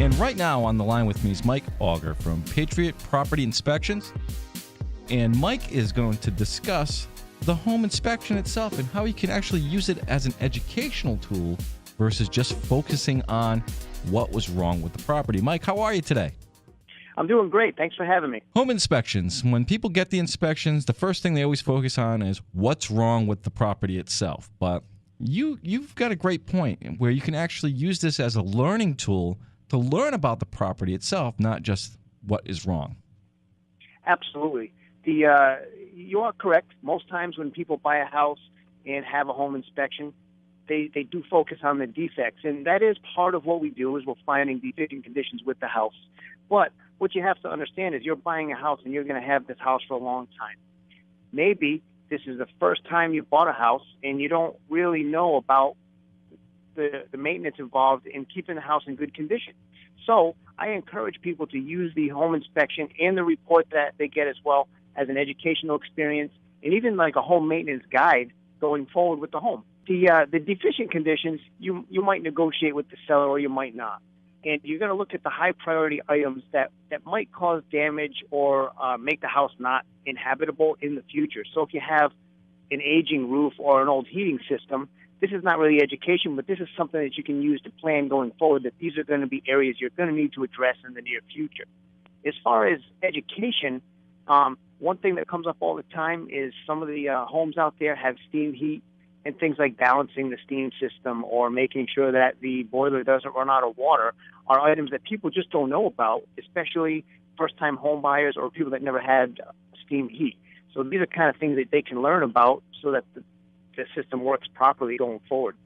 And right now on the line with me is Mike Auger from Patriot Property Inspections. And Mike is going to discuss the home inspection itself and how you can actually use it as an educational tool versus just focusing on what was wrong with the property. Mike, how are you today? I'm doing great. Thanks for having me. Home inspections. When people get the inspections, the first thing they always focus on is what's wrong with the property itself. But you've got a great point where you can actually use this as a learning tool to learn about the property itself, not just what is wrong. Absolutely. You are correct. Most times when people buy a house and have a home inspection, they do focus on the defects. And that is part of what we do is we're finding deficient conditions with the house. But what you have to understand is you're buying a house and you're going to have this house for a long time. Maybe this is the first time you bought a house and you don't really know about the maintenance involved in keeping the house in good condition. So I encourage people to use the home inspection and the report that they get as well as an educational experience and even like a home maintenance guide going forward with the home. The deficient conditions, you might negotiate with the seller or you might not. And you're going to look at the high priority items that might cause damage or make the house not inhabitable in the future. So if you have an aging roof or an old heating system, this is not really education, but this is something that you can use to plan going forward, that these are going to be areas you're going to need to address in the near future. As far as education, one thing that comes up all the time is some of the homes out there have steam heat, and things like balancing the steam system or making sure that the boiler doesn't run out of water are items that people just don't know about, especially first-time home buyers or people that never had steam heat. So these are kind of things that they can learn about so that the system works properly going forward.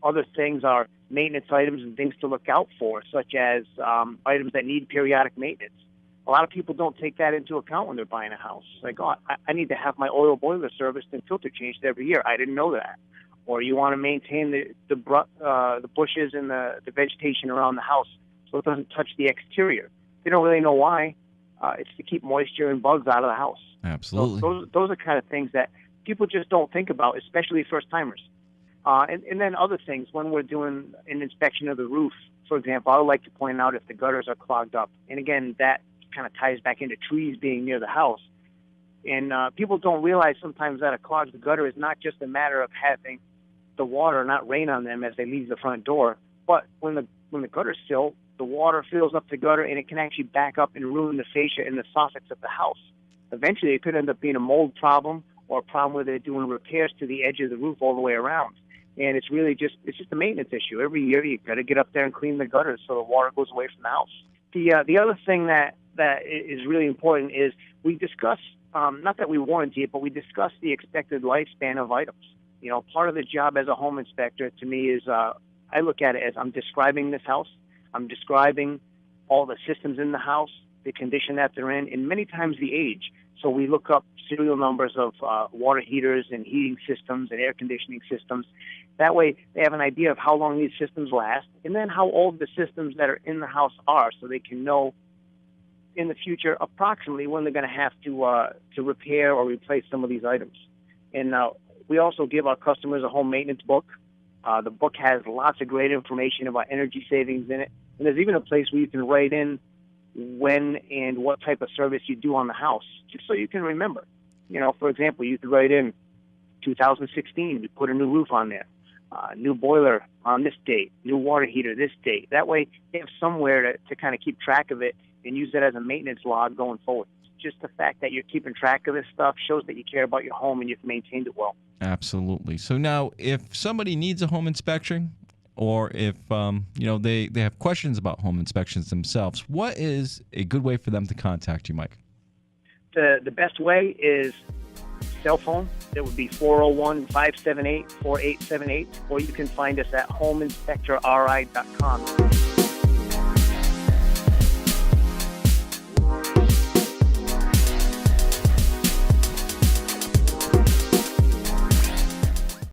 Other things are maintenance items and things to look out for, such as items that need periodic maintenance. A lot of people don't take that into account when they're buying a house. Like, oh, I need to have my oil boiler serviced and filter changed every year. I didn't know that. Or you want to maintain the bushes and the vegetation around the house so it doesn't touch the exterior. They don't really know why. It's to keep moisture and bugs out of the house. Absolutely. So those are kind of things that people just don't think about, especially first-timers. And then other things, when we're doing an inspection of the roof, for example, I would like to point out if the gutters are clogged up. And again, that kind of ties back into trees being near the house. And people don't realize sometimes that a clogged gutter is not just a matter of having the water not rain on them as they leave the front door, but when the gutter's filled, the water fills up the gutter and it can actually back up and ruin the fascia and the soffits of the house. Eventually, it could end up being a mold problem or a problem where they're doing repairs to the edge of the roof all the way around. And it's really just a maintenance issue. Every year, you got to get up there and clean the gutters so the water goes away from the house. The other thing that is really important is we discuss, not that we warranty it, but we discuss the expected lifespan of items. You know, part of the job as a home inspector to me is I look at it as I'm describing this house. I'm describing all the systems in the house, the condition that they're in, and many times the age. So we look up serial numbers of water heaters and heating systems and air conditioning systems. That way they have an idea of how long these systems last and then how old the systems that are in the house are so they can know in the future approximately when they're going to have to repair or replace some of these items. And we also give our customers a home maintenance book. The book has lots of great information about energy savings in it. And there's even a place where you can write in when and what type of service you do on the house, just so you can remember. You know, for example, you could write in 2016, we put a new roof on there, new boiler on this date, new water heater this date. That way they have somewhere to kind of keep track of it and use it as a maintenance log going forward. Just the fact that you're keeping track of this stuff shows that you care about your home and you've maintained it well. Absolutely. So now, if somebody needs a home inspection, or if they have questions about home inspections themselves, what is a good way for them to contact you, Mike? The best way is cell phone. That would be 401-578-4878, or you can find us at homeinspectorri.com.